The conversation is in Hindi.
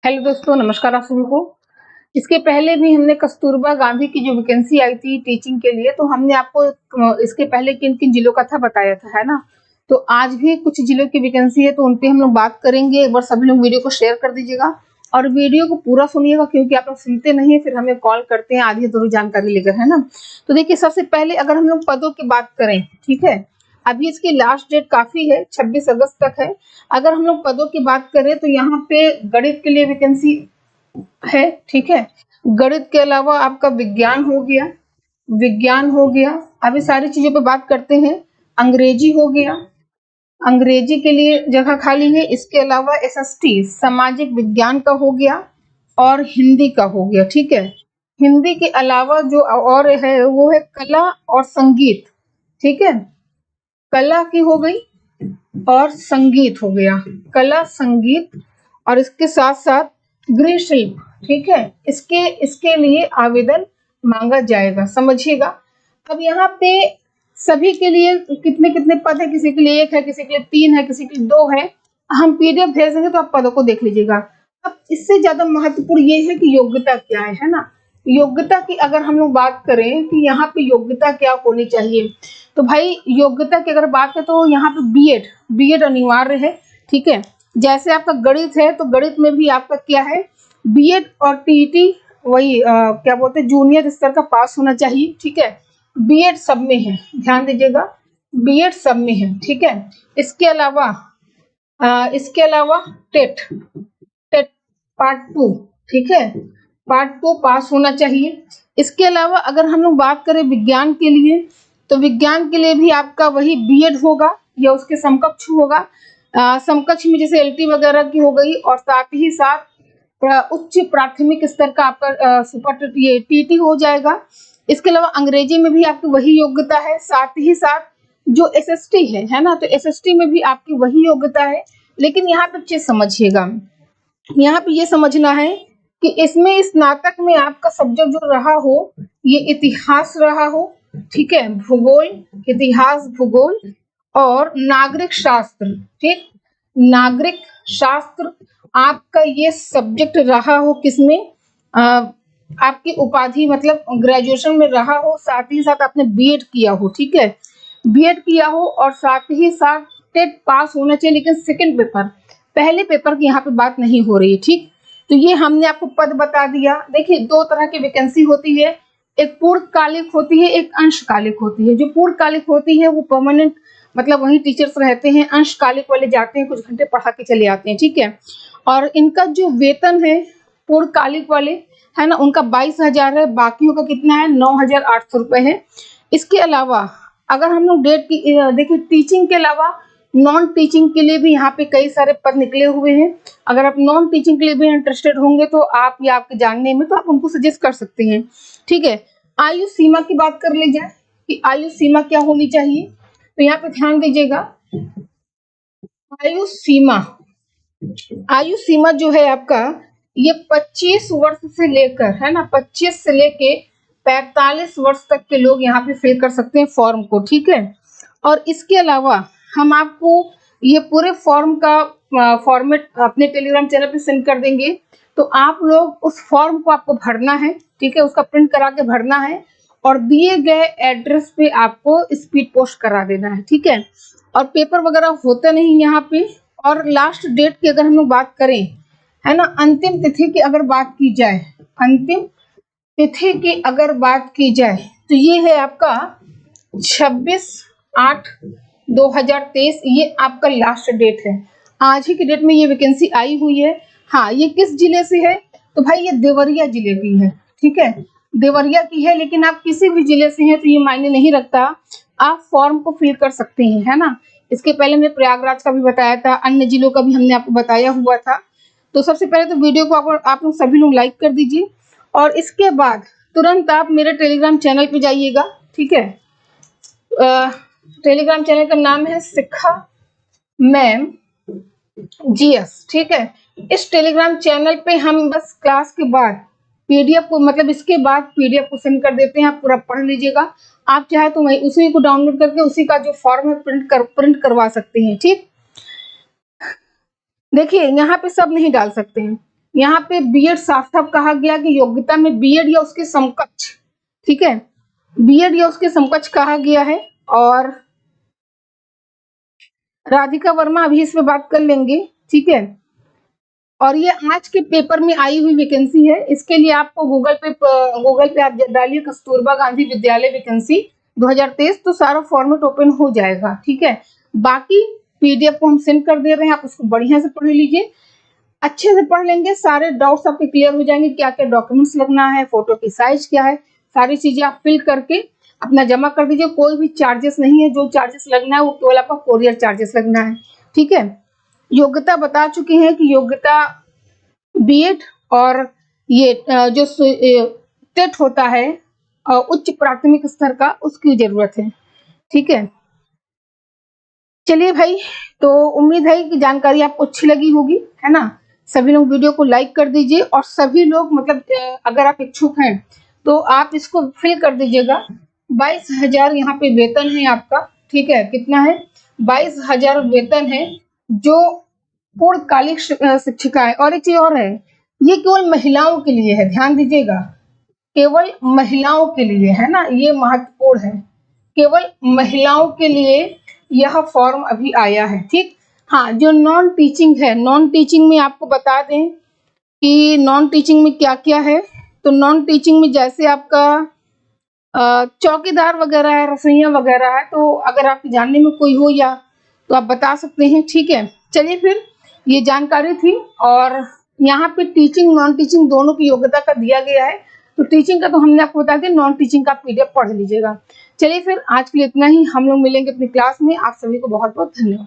हेलो दोस्तों, नमस्कार आप सभी को। इसके पहले भी हमने कस्तूरबा गांधी की जो वैकेंसी आई थी टीचिंग के लिए, तो हमने आपको इसके पहले किन किन जिलों का था बताया था, है ना। तो आज भी कुछ जिलों की वैकेंसी है, तो उन पे हम लोग बात करेंगे। एक बार सभी लोग वीडियो को शेयर कर दीजिएगा और वीडियो को पूरा सुनिएगा, क्योंकि आप लोग सुनते नहीं है, फिर हमें कॉल करते हैं आधी अधूरी जानकारी लेकर, है ना। तो देखिए, सबसे पहले अगर हम लोग पदों की बात करें, ठीक है, अभी इसकी लास्ट डेट काफी है, 26 अगस्त तक है। अगर हम लोग पदों की बात करें तो यहाँ पे गणित के लिए वैकेंसी है, ठीक है। गणित के अलावा आपका विज्ञान हो गया। अभी सारी चीजों पे बात करते हैं। अंग्रेजी हो गया, अंग्रेजी के लिए जगह खाली है। इसके अलावा एसएसटी सामाजिक विज्ञान का हो गया और हिंदी का हो गया, ठीक है। हिंदी के अलावा जो और है वो है कला और संगीत, ठीक है। कला की हो गई और संगीत हो गया, कला संगीत, और इसके साथ साथ गृह शिल्प, ठीक है। इसके लिए आवेदन मांगा जाएगा, समझिएगा। अब यहाँ पे सभी के लिए कितने कितने पद है, किसी के लिए 1 है, किसी के लिए 3 है, किसी के लिए 2 है। हम पीडीएफ भेज देंगे तो आप पदों को देख लीजिएगा। अब इससे ज्यादा महत्वपूर्ण ये है कि योग्यता क्या है ना। योग्यता की अगर हम लोग बात करें कि यहाँ पे योग्यता क्या होनी चाहिए, तो भाई योग्यता की अगर बात करें तो यहाँ पे बीएड अनिवार्य है, ठीक है। जैसे आपका गणित है तो गणित में भी आपका क्या है, बीएड और टीईटी, वही क्या बोलते हैं, जूनियर स्तर का पास होना चाहिए, ठीक है। बीएड सब में है, ध्यान दीजिएगा, बीएड सब में है, ठीक है। इसके अलावा टेट टेट पार्ट 2, ठीक है, पार्ट 2 पास होना चाहिए। इसके अलावा अगर हम लोग बात करें विज्ञान के लिए, तो विज्ञान के लिए भी आपका वही बीएड होगा या उसके समकक्ष होगा। समकक्ष में जैसे एलटी वगैरह की हो गई, और साथ ही साथ उच्च प्राथमिक स्तर का आपका सुपर टीटी हो जाएगा। इसके अलावा अंग्रेजी में भी आपकी वही योग्यता है, साथ ही साथ जो एसएसटी है ना, तो एसएसटी में भी आपकी वही योग्यता है। लेकिन यहाँ पे चीज समझिएगा, यहाँ पे ये समझना है कि इसमें स्नातक में आपका सब्जेक्ट जो रहा हो, ये इतिहास रहा हो, ठीक है, भूगोल, इतिहास भूगोल और नागरिक शास्त्र, ठीक, नागरिक शास्त्र आपका ये सब्जेक्ट रहा हो किसमें, आपकी उपाधि मतलब ग्रेजुएशन में रहा हो, साथ ही साथ आपने बीएड किया हो, ठीक है, बीएड किया हो, और साथ ही साथ टेट पास होना चाहिए। लेकिन सेकंड पेपर, पहले पेपर की यहाँ पे बात नहीं हो रही है, ठीक। तो ये हमने आपको पद बता दिया। देखिए, 2 तरह की वैकेंसी होती है, एक पूर्णकालिक होती है, एक अंशकालिक होती है। जो पूर्णकालिक होती है वो परमानेंट, मतलब वही टीचर्स रहते हैं। अंशकालिक वाले जाते हैं, कुछ घंटे पढ़ा के चले आते हैं, ठीक है। और इनका जो वेतन है पूर्णकालिक वाले, है ना, उनका 22,000 है, बाकियों का कितना है, 9,800 रुपए है। इसके अलावा अगर हम लोग डेट की देखिए, टीचिंग के अलावा नॉन टीचिंग के लिए भी यहाँ पे कई सारे पद निकले हुए हैं। अगर आप नॉन टीचिंग के लिए भी इंटरेस्टेड होंगे तो आप या आपके जानने में, तो आप उनको सजेस्ट कर सकते हैं, ठीक है। आयु सीमा की बात कर ली जाए कि आयु सीमा क्या होनी चाहिए, तो यहाँ पे ध्यान दीजिएगा। आयु सीमा जो है आपका, ये 25 वर्ष से लेकर, है ना, 25 से लेके 45 वर्ष तक के लोग यहाँ पे फिल कर सकते हैं फॉर्म को, ठीक है। और इसके अलावा हम आपको ये पूरे फॉर्म का फॉर्मेट अपने टेलीग्राम चैनल पे सेंड कर देंगे। तो आप लोग उस फॉर्म को आपको भरना है, ठीक है, उसका प्रिंट करा के भरना है, और दिए गए एड्रेस पे आपको स्पीड पोस्ट करा देना है, ठीक है। और पेपर वगैरह होता नहीं यहाँ पे। और लास्ट डेट की अगर हम लोग बात करें, है ना, अंतिम तिथि की अगर बात की जाए, अंतिम तिथि की अगर बात की जाए, तो ये है आपका 26/8/2023, ये आपका लास्ट डेट है। आज ही की डेट में ये वैकेंसी आई हुई है। हाँ, ये किस जिले से है, तो भाई ये देवरिया जिले की है, ठीक है, देवरिया की है। लेकिन आप किसी भी जिले से हैं तो ये मायने नहीं रखता, आप फॉर्म को फिल कर सकते हैं, है ना। इसके पहले हमने प्रयागराज का भी बताया था, अन्य जिलों का भी हमने आपको बताया हुआ था। तो सबसे पहले तो वीडियो को आप लोग सभी लोग लाइक कर दीजिए, और इसके बाद तुरंत आप मेरे टेलीग्राम चैनल पे जाइएगा, ठीक है। टेलीग्राम चैनल का नाम है शिखा मैम जीएस, ठीक है। इस टेलीग्राम चैनल पे हम बस क्लास के बाद पीडीएफ को, मतलब इसके बाद पीडीएफ को सेंड कर देते हैं, आप पूरा पढ़ लीजिएगा। आप चाहे तो वही उसी को डाउनलोड करके उसी का जो फॉर्म है प्रिंट करवा सकते हैं, ठीक। देखिए, यहाँ पे सब नहीं डाल सकते हैं, यहाँ पे बीएड साफ साफ कहा गया कि योग्यता में बीएड या उसके समकक्ष, ठीक है, बीएड या उसके समकक्ष कहा गया है। और राधिका वर्मा अभी इस पे बात कर लेंगे, ठीक है। और ये आज के पेपर में आई हुई वैकेंसी है, इसके लिए आपको गूगल पे आप डालिए कस्तूरबा गांधी विद्यालय वैकेंसी 2023, तो सारा फॉर्मेट ओपन हो जाएगा, ठीक है। बाकी पीडीएफ को हम सेंड कर दे रहे हैं, आप उसको बढ़िया से पढ़ लीजिए, अच्छे से पढ़ लेंगे, सारे डाउट्स आपके क्लियर हो जाएंगे, क्या क्या डॉक्यूमेंट्स लगना है, फोटो की साइज क्या है, सारी चीजें आप फिल करके अपना जमा कर दीजिए। कोई भी चार्जेस नहीं है, जो चार्जेस लगना है वो केवल आपका कोरियर चार्जेस लगना है, ठीक है। योग्यता बता चुके हैं कि योग्यता बीएड और ये जो टेट होता है उच्च प्राथमिक स्तर का, उसकी जरूरत है, ठीक है। चलिए भाई, तो उम्मीद है कि जानकारी आपको अच्छी लगी होगी, है ना। सभी लोग वीडियो को लाइक कर दीजिए, और सभी लोग मतलब अगर आप इच्छुक हैं तो आप इसको फिल कर दीजिएगा। 22,000 यहाँ पे वेतन है आपका, ठीक है। कितना है? 22,000 वेतन है, जो पूर्णकालिक शिक्षिका है। और एक चीज और है, ये केवल महिलाओं के लिए है, ध्यान दीजिएगा, केवल महिलाओं के लिए है ना, ये महत्वपूर्ण है, केवल महिलाओं के लिए यह फॉर्म अभी आया है, ठीक। हाँ, जो नॉन टीचिंग है, नॉन टीचिंग में आपको बता दें कि नॉन टीचिंग में क्या क्या है। तो नॉन टीचिंग में जैसे आपका चौकीदार वगैरह है, रसोइया वगैरह है, तो अगर आप जानने में कोई हो या तो आप बता सकते हैं, ठीक है। चलिए फिर, ये जानकारी थी। और यहाँ पे टीचिंग नॉन टीचिंग दोनों की योग्यता का दिया गया है। तो टीचिंग का तो हमने आपको बता दिया, नॉन टीचिंग का पीडीएफ पढ़ लीजिएगा। चलिए फिर, आज के लिए इतना ही, हम लोग मिलेंगे अपनी क्लास में। आप सभी को बहुत बहुत धन्यवाद।